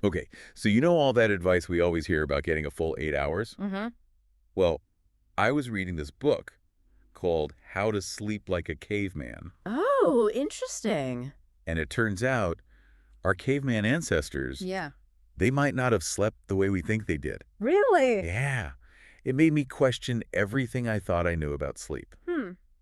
Okay, so you know all that advice we always hear about getting a full 8 hours? Mm-hmm. Well, I was reading this book called How to Sleep Like a Caveman, Oh, interesting. and it turns out our caveman ancestors, Yeah. they might not have slept the way we think they did. Really? Yeah, it made me question everything I thought I knew about sleep.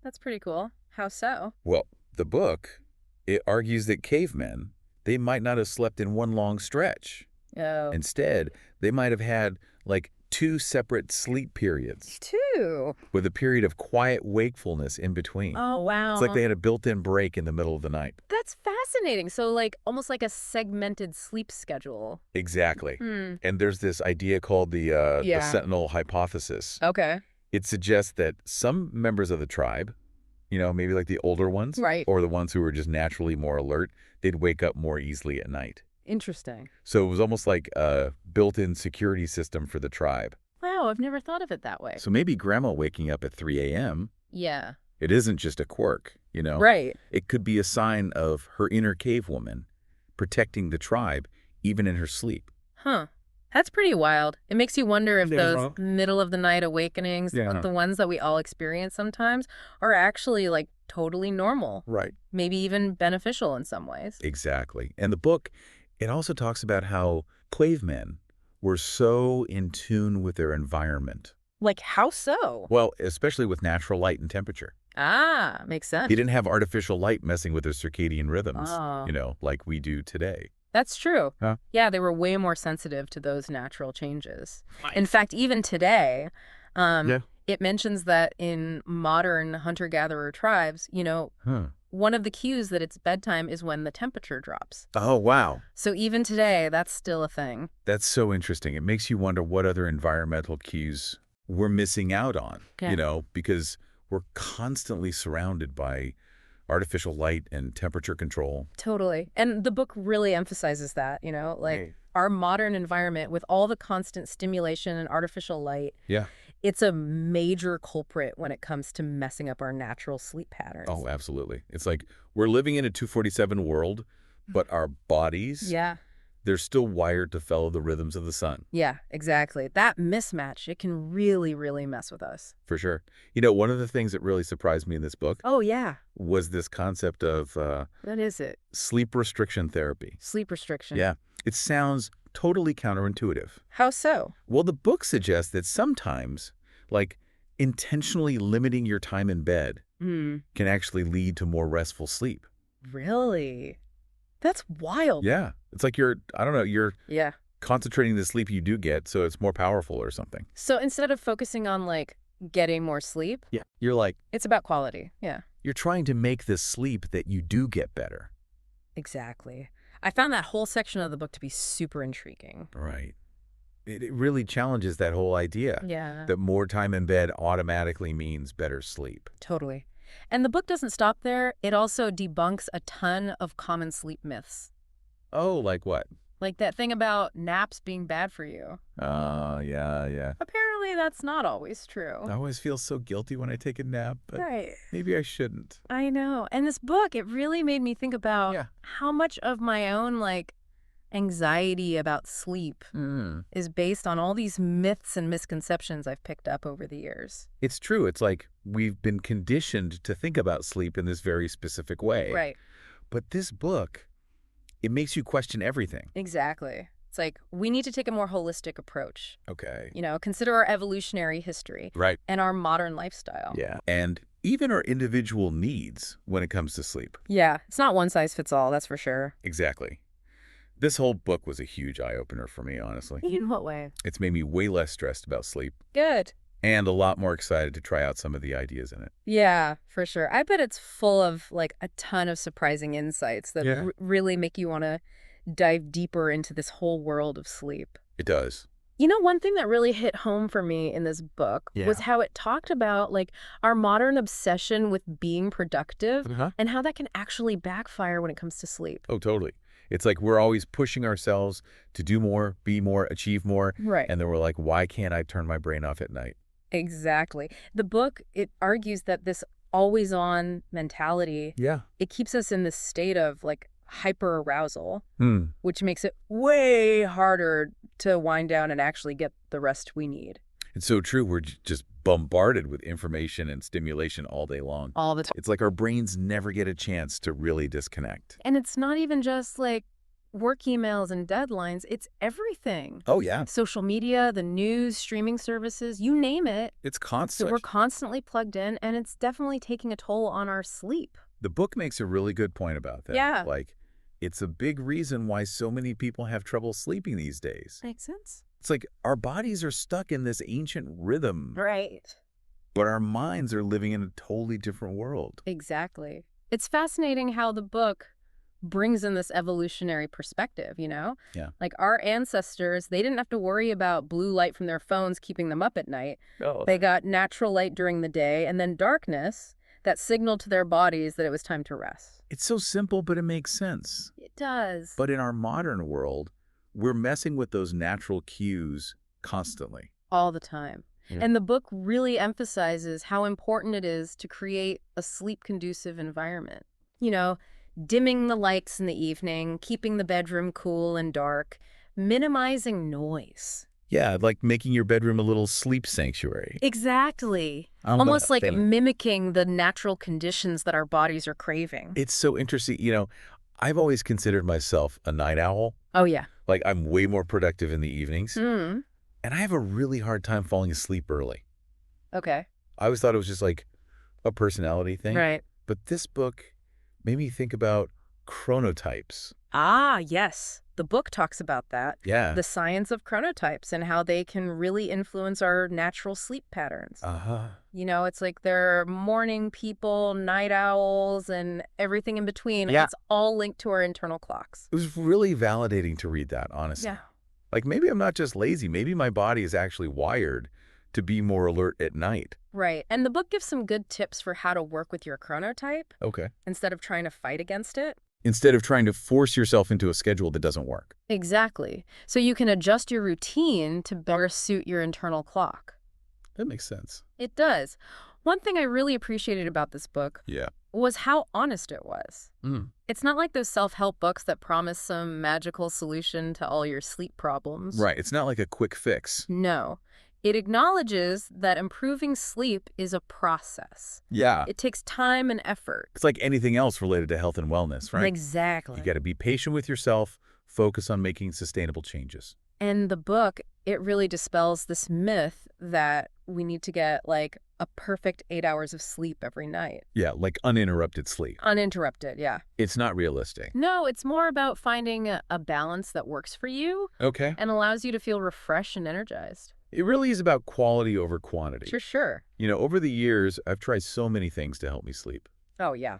That's pretty cool. How so? Well, the book, it argues that cavemen, they might not have slept in one long stretch. Oh. Instead, they might have had like two separate sleep periods Two. with a period of quiet wakefulness in between. Oh, It's like wow. they had a built-in break in the middle of the night. That's fascinating. So, like, almost like a segmented sleep schedule. Exactly. Hmm. And there's this idea called the Yeah. sentinel hypothesis. Okay. It suggests that some members of the tribe, maybe like the older ones, Right. or the ones who were just naturally more alert, they'd wake up more easily at night. Interesting. So it was almost like a built-in security system for the tribe. Wow, I've never thought of it that way. So maybe grandma waking up at 3 a.m., Yeah. it isn't just a quirk, Right. It could be a sign of her inner cave woman protecting the tribe even in her sleep. Huh. That's pretty wild. It makes you wonder if There's those wrong. middle of the night awakenings, Yeah. the ones that we all experience sometimes, are actually like totally normal, Right. maybe even beneficial in some ways. Exactly. And the book, it also talks about how cavemen were so in tune with their environment. Like, how so? Well, especially with natural light and temperature. Ah, makes sense. They didn't have artificial light messing with their circadian rhythms, Oh. like we do today. That's true. Huh? Yeah, they were way more sensitive to those natural changes. Right. In fact, even today, Yeah. it mentions that in modern hunter-gatherer tribes, Huh. one of the cues that it's bedtime is when the temperature drops. Oh, wow. So even today, that's still a thing. That's so interesting. It makes you wonder what other environmental cues we're missing out on, Yeah. because we're constantly surrounded by artificial light and temperature control. Totally. And the book really emphasizes that, like Right. our modern environment with all the constant stimulation and artificial light, Yeah. it's a major culprit when it comes to messing up our natural sleep patterns. Oh, absolutely. It's like we're living in a 247 world, but our bodies, Yeah. they're still wired to follow the rhythms of the sun. Yeah, exactly. That mismatch, it can really, really mess with us. For sure. One of the things that really surprised me in this book Oh, yeah. was this concept of What is it? sleep restriction therapy. Sleep restriction. Yeah. It sounds totally counterintuitive. How so? Well, the book suggests that sometimes, like, intentionally limiting your time in bed can actually lead to more restful sleep. Really? That's wild. Yeah. It's like you're Yeah. concentrating the sleep you do get so it's more powerful or something. So instead of focusing on like getting more sleep, Yeah. You're like, it's about quality. Yeah, you're trying to make the sleep that you do get better. exactly. I found that whole section of the book to be super intriguing. Right. It really challenges that whole idea Yeah, that more time in bed automatically means better sleep. totally. And the book doesn't stop there. It also debunks a ton of common sleep myths. Oh, like what? Like that thing about naps being bad for you. Yeah. Apparently, that's not always true. I always feel so guilty when I take a nap, but Right. maybe I shouldn't. I know. And this book, it really made me think about Yeah. how much of my own, like, anxiety about sleep is based on all these myths and misconceptions I've picked up over the years. It's true. It's like we've been conditioned to think about sleep in this very specific way. Right. But this book, it makes you question everything. Exactly. It's like we need to take a more holistic approach. Okay. Consider our evolutionary history Right. and our modern lifestyle. Yeah. And even our individual needs when it comes to sleep. Yeah, it's not one size fits all, that's for sure. Exactly. This whole book was a huge eye-opener for me, honestly. In what way? It's made me way less stressed about sleep Good. and a lot more excited to try out some of the ideas in it. Yeah, for sure. I bet it's full of like a ton of surprising insights that Yeah. really make you want to dive deeper into this whole world of sleep. It does. One thing that really hit home for me in this book was how it talked about like our modern obsession with being productive and how that can actually backfire when it comes to sleep. Oh, totally. It's like we're always pushing ourselves to do more, be more, achieve more. Right. And then we're like, why can't I turn my brain off at night? Exactly. The book, it argues that this always on mentality, Yeah. it keeps us in this state of like hyperarousal, Hmm. which makes it way harder to wind down and actually get the rest we need. It's so true. We're just bombarded with information and stimulation all day long. All the time. It's like our brains never get a chance to really disconnect. And it's not even just like work emails and deadlines. It's everything. Oh, yeah. Social media, the news, streaming services, you name it. It's constant. So we're constantly plugged in, and it's definitely taking a toll on our sleep. The book makes a really good point about that. Yeah. Like, it's a big reason why so many people have trouble sleeping these days. Makes sense. It's like our bodies are stuck in this ancient rhythm. Right. But our minds are living in a totally different world. Exactly. It's fascinating how the book brings in this evolutionary perspective, you know? Yeah. Like our ancestors, they didn't have to worry about blue light from their phones keeping them up at night. Oh. They got natural light during the day and then darkness that signaled to their bodies that it was time to rest. It's so simple, but it makes sense. It does. But in our modern world, we're messing with those natural cues constantly. All the time. Yeah. And the book really emphasizes how important it is to create a sleep-conducive environment. You know, dimming the lights in the evening, keeping the bedroom cool and dark, minimizing noise. Yeah, like making your bedroom a little sleep sanctuary. Exactly. Almost like mimicking the natural conditions that our bodies are craving. It's so interesting. You know, I've always considered myself a night owl. Oh, yeah. Like, I'm way more productive in the evenings. Mm. And I have a really hard time falling asleep early. Okay. I always thought it was just like a personality thing. Right. But this book made me think about chronotypes. Ah, yes. The book talks about that. Yeah. The science of chronotypes and how they can really influence our natural sleep patterns. Uh-huh. You know, it's like they're morning people, night owls, and everything in between. Yeah. It's all linked to our internal clocks. It was really validating to read that, honestly. Yeah. Like, maybe I'm not just lazy. Maybe my body is actually wired to be more alert at night. Right. And the book gives some good tips for how to work with your chronotype. Okay. Instead of trying to fight against it. Instead of trying to force yourself into a schedule that doesn't work. Exactly. So you can adjust your routine to better suit your internal clock. That makes sense. It does. One thing I really appreciated about this book was how honest it was. Mm. It's not like those self-help books that promise some magical solution to all your sleep problems. Right. It's not like a quick fix. No. It acknowledges that improving sleep is a process. Yeah. It takes time and effort. It's like anything else related to health and wellness, right? Exactly. You got to be patient with yourself, focus on making sustainable changes. And the book, it really dispels this myth that we need to get like a perfect 8 hours of sleep every night. Yeah, like uninterrupted sleep. Uninterrupted, yeah. It's not realistic. No, it's more about finding a balance that works for you. Okay. And allows you to feel refreshed and energized. It really is about quality over quantity. For sure. You know, over the years, I've tried so many things to help me sleep. Oh, yeah.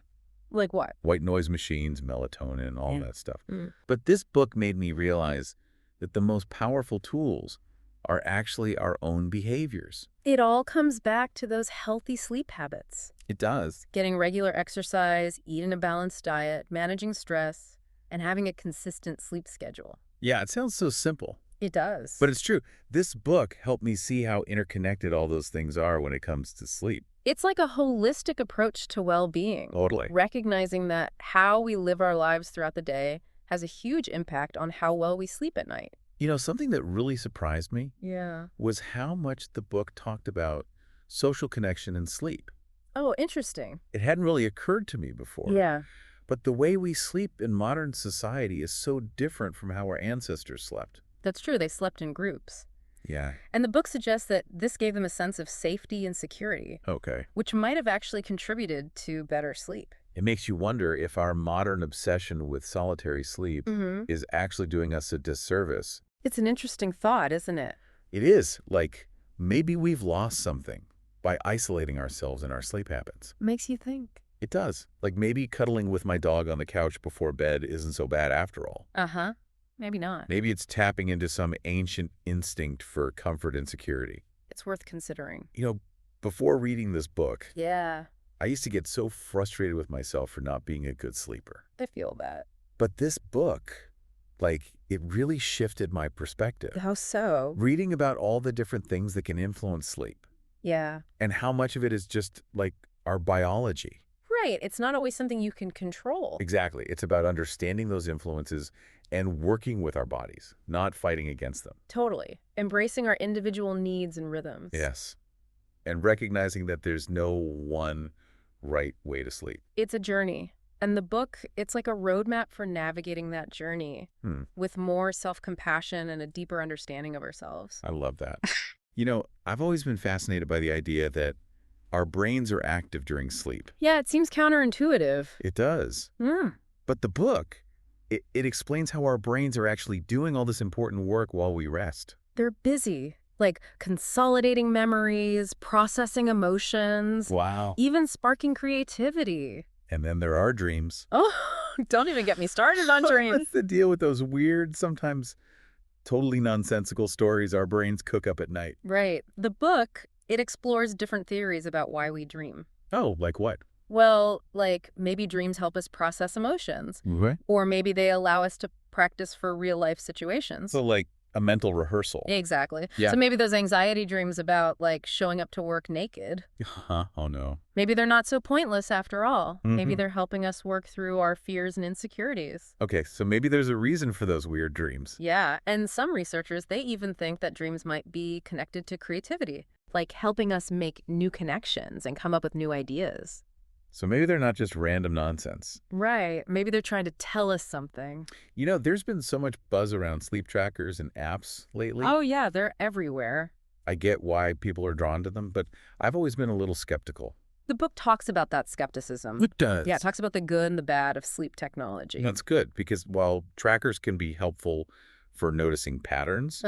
Like what? White noise machines, melatonin, all that stuff. Mm. But this book made me realize that the most powerful tools are actually our own behaviors. It all comes back to those healthy sleep habits. It does. Getting regular exercise, eating a balanced diet, managing stress, and having a consistent sleep schedule. Yeah, it sounds so simple. It does. But it's true. This book helped me see how interconnected all those things are when it comes to sleep. It's like a holistic approach to well-being. Totally. Recognizing that how we live our lives throughout the day has a huge impact on how well we sleep at night. You know, something that really surprised me was how much the book talked about social connection and sleep. Oh, interesting. It hadn't really occurred to me before. Yeah. But the way we sleep in modern society is so different from how our ancestors slept. That's true. They slept in groups. Yeah. And the book suggests that this gave them a sense of safety and security. Okay. Which might have actually contributed to better sleep. It makes you wonder if our modern obsession with solitary sleep is actually doing us a disservice. It's an interesting thought, isn't it? It is. Like, maybe we've lost something by isolating ourselves in our sleep habits. Makes you think. It does. Like, maybe cuddling with my dog on the couch before bed isn't so bad after all. Uh-huh. Maybe not. Maybe it's tapping into some ancient instinct for comfort and security. It's worth considering. You know, before reading this book, I used to get so frustrated with myself for not being a good sleeper. I feel that. But this book, like, it really shifted my perspective. How so? Reading about all the different things that can influence sleep. Yeah. And how much of it is just, like, our biology. Right. It's not always something you can control. Exactly. It's about understanding those influences and working with our bodies, not fighting against them. Totally. Embracing our individual needs and rhythms. Yes. And recognizing that there's no one right way to sleep. It's a journey. And the book, it's like a roadmap for navigating that journey with more self-compassion and a deeper understanding of ourselves. I love that. I've always been fascinated by the idea that our brains are active during sleep. Yeah, it seems counterintuitive. It does. But the book, it explains how our brains are actually doing all this important work while we rest. They're busy, like consolidating memories, processing emotions. Wow. Even sparking creativity. And then there are dreams. Oh, don't even get me started on dreams. What's the deal with those weird, sometimes totally nonsensical stories our brains cook up at night? Right. The book, it explores different theories about why we dream. Oh, like what? Well, like maybe dreams help us process emotions. Or maybe they allow us to practice for real-life situations. So like a mental rehearsal. Exactly. Yeah. So maybe those anxiety dreams about like showing up to work naked. Oh, no. Maybe they're not so pointless after all. Maybe they're helping us work through our fears and insecurities. Okay, so maybe there's a reason for those weird dreams. Yeah, and some researchers, they even think that dreams might be connected to creativity, like helping us make new connections and come up with new ideas. So maybe they're not just random nonsense. Right. Maybe they're trying to tell us something. There's been so much buzz around sleep trackers and apps lately. Oh, yeah, they're everywhere. I get why people are drawn to them, but I've always been a little skeptical. The book talks about that skepticism. It does. Yeah, it talks about the good and the bad of sleep technology. That's good, because while trackers can be helpful for noticing patterns,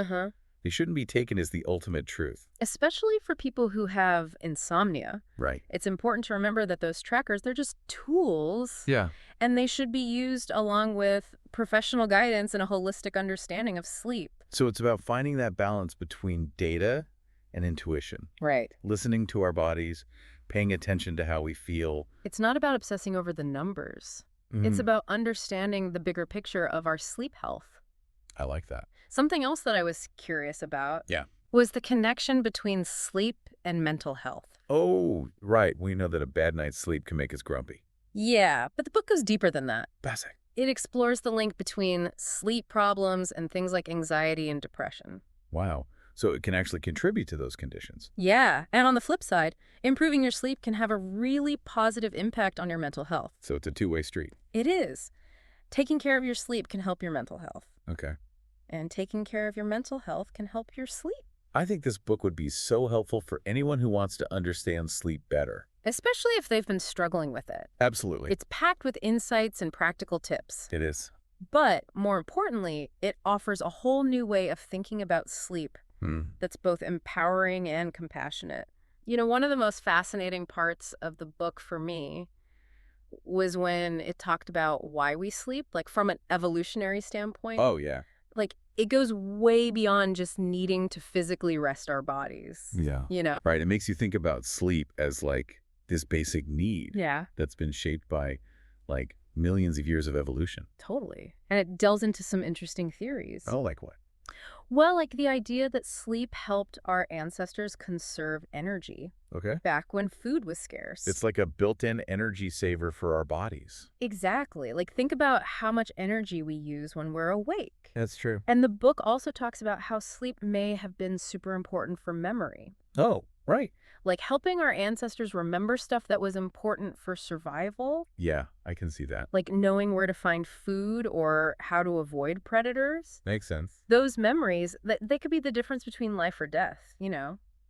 they shouldn't be taken as the ultimate truth. Especially for people who have insomnia. Right. It's important to remember that those trackers, they're just tools. Yeah. And they should be used along with professional guidance and a holistic understanding of sleep. So it's about finding that balance between data and intuition. Right. Listening to our bodies, paying attention to how we feel. It's not about obsessing over the numbers. It's about understanding the bigger picture of our sleep health. I like that. Something else that I was curious about Yeah. was the connection between sleep and mental health. Oh, right. We know that a bad night's sleep can make us grumpy. Yeah, but the book goes deeper than that. Basic. It explores the link between sleep problems and things like anxiety and depression. Wow. So it can actually contribute to those conditions. Yeah, and on the flip side, improving your sleep can have a really positive impact on your mental health. So it's a two-way street. It is. Taking care of your sleep can help your mental health. Okay. And taking care of your mental health can help your sleep. I think this book would be so helpful for anyone who wants to understand sleep better. Especially if they've been struggling with it. Absolutely. It's packed with insights and practical tips. It is. But more importantly, it offers a whole new way of thinking about sleep that's both empowering and compassionate. One of the most fascinating parts of the book for me was when it talked about why we sleep, like from an evolutionary standpoint. Oh, yeah. Like, it goes way beyond just needing to physically rest our bodies. Yeah. Right. It makes you think about sleep as like this basic need. Yeah. That's been shaped by like millions of years of evolution. Totally. And it delves into some interesting theories. Oh, like what? Well, like the idea that sleep helped our ancestors conserve energy Okay. back when food was scarce. It's like a built-in energy saver for our bodies. Exactly. Like, think about how much energy we use when we're awake. That's true. And the book also talks about how sleep may have been super important for memory. Oh, right. Like helping our ancestors remember stuff that was important for survival. Yeah, I can see that. Like knowing where to find food or how to avoid predators. Makes sense. Those memories, they could be the difference between life or death,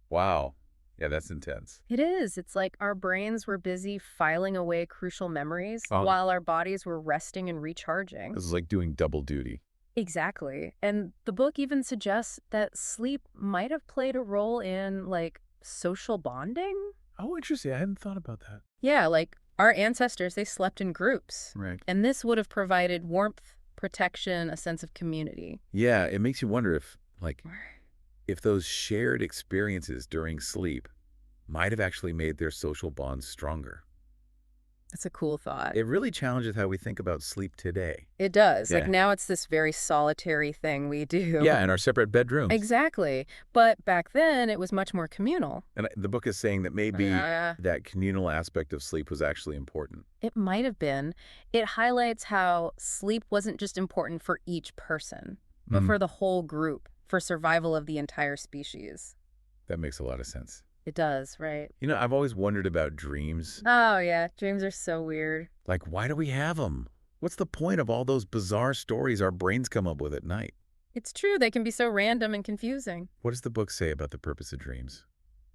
Wow. Yeah, that's intense. It is. It's like our brains were busy filing away crucial memories Oh. while our bodies were resting and recharging. This is like doing double duty. Exactly. And the book even suggests that sleep might have played a role in, like, social bonding. Oh, interesting. I hadn't thought about that. Yeah, like our ancestors, they slept in groups. Right. And this would have provided warmth, protection, a sense of community. Yeah, it makes you wonder if those shared experiences during sleep might have actually made their social bonds stronger. It's a cool thought. It really challenges how we think about sleep today. It does. Like Yeah. now it's this very solitary thing we do. Yeah, in our separate bedrooms. Exactly. But back then it was much more communal. And the book is saying that maybe Uh, that communal aspect of sleep was actually important. it might have been. It highlights how sleep wasn't just important for each person, but for the whole group, for survival of the entire species. That makes a lot of sense. It does, right? You know, I've always wondered about dreams. Oh, yeah. Dreams are so weird. Like, why do we have them? What's the point of all those bizarre stories our brains come up with at night? It's true. They can be so random and confusing. What does the book say about the purpose of dreams?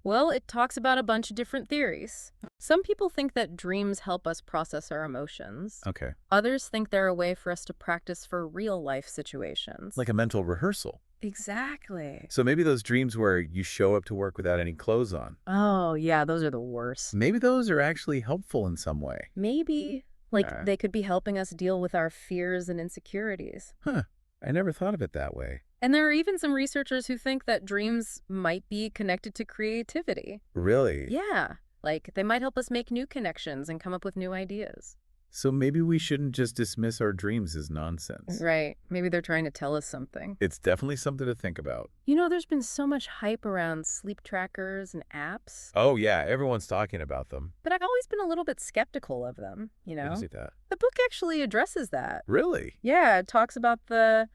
Well, it talks about a bunch of different theories. Some people think that dreams help us process our emotions. Okay. Others think they're a way for us to practice for real-life situations. Like a mental rehearsal. Exactly. So maybe those dreams where you show up to work without any clothes on. Oh, yeah, those are the worst. Maybe those are actually helpful in some way. Maybe. Like, they could be helping us deal with our fears and insecurities. Huh. I never thought of it that way. And there are even some researchers who think that dreams might be connected to creativity. Really? Yeah, like they might help us make new connections and come up with new ideas. So maybe we shouldn't just dismiss our dreams as nonsense. Right. Maybe they're trying to tell us something. It's definitely something to think about. You know, there's been so much hype around sleep trackers and apps, Oh, yeah. Everyone's talking about them. but I've always been a little bit skeptical of them, you I know? can see that. The book actually addresses that. Really? Yeah, it talks about the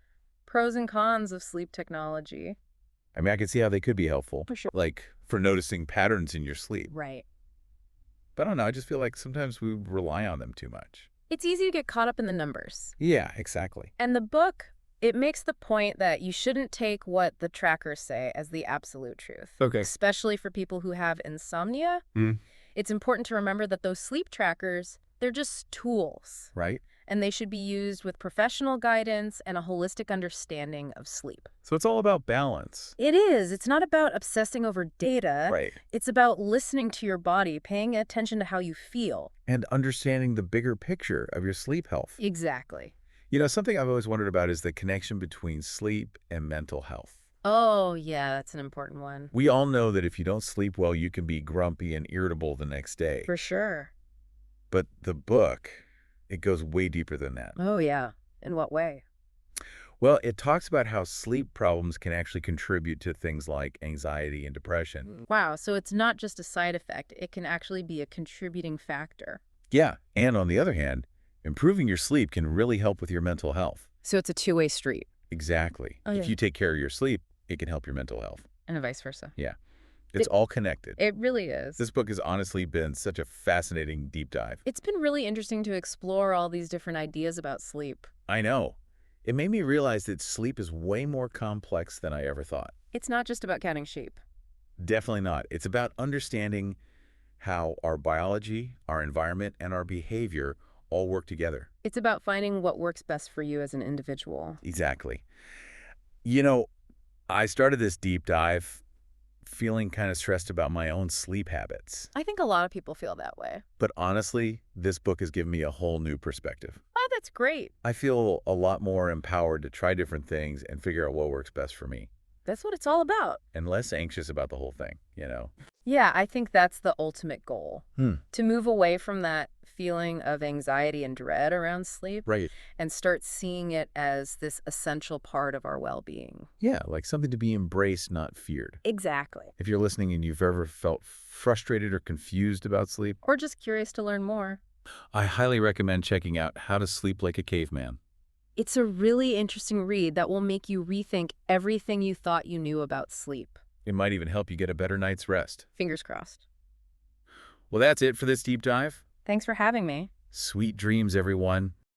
pros and cons of sleep technology. I mean, I can see how they could be helpful. For sure. Like for noticing patterns in your sleep. Right. But I don't know. I just feel like sometimes we rely on them too much. It's easy to get caught up in the numbers. Yeah, exactly. And the book, it makes the point that you shouldn't take what the trackers say as the absolute truth. Okay. Especially for people who have insomnia. It's important to remember that those sleep trackers, they're just tools. Right? And they should be used with professional guidance and a holistic understanding of sleep. So it's all about balance. It is. It's not about obsessing over data. Right. It's about listening to your body, paying attention to how you feel. And understanding the bigger picture of your sleep health. Exactly. You know, something I've always wondered about is the connection between sleep and mental health. Oh, yeah, that's an important one. We all know that if you don't sleep well, you can be grumpy and irritable the next day. For sure. But the book, it goes way deeper than that. Oh, yeah. In what way? Well, it talks about how sleep problems can actually contribute to things like anxiety and depression. Wow, so it's not just a side effect. It can actually be a contributing factor. Yeah, and on the other hand, improving your sleep can really help with your mental health. So it's a two-way street. Exactly. Oh, If yeah. you take care of your sleep, it can help your mental health. And vice versa. Yeah. It's all connected. It really is. This book has honestly been such a fascinating deep dive. It's been really interesting to explore all these different ideas about sleep. I know. It made me realize that sleep is way more complex than I ever thought. It's not just about counting sheep. Definitely not. It's about understanding how our biology, our environment, and our behavior all work together. It's about finding what works best for you as an individual. Exactly. You know, I started this deep dive feeling kind of stressed about my own sleep habits. I think a lot of people feel that way. But honestly, this book has given me a whole new perspective. Oh, that's great. I feel a lot more empowered to try different things and figure out what works best for me. That's what it's all about. And less anxious about the whole thing, you know? Yeah, I think that's the ultimate goal. Hmm. To move away from that feeling of anxiety and dread around sleep Right. and start seeing it as this essential part of our well-being. Yeah, like something to be embraced, not feared. Exactly. If you're listening and you've ever felt frustrated or confused about sleep, Or just curious to learn more. I highly recommend checking out How to Sleep Like a Caveman. It's a really interesting read that will make you rethink everything you thought you knew about sleep. It might even help you get a better night's rest. Fingers crossed. Well, that's it for this deep dive. Thanks for having me. Sweet dreams, everyone.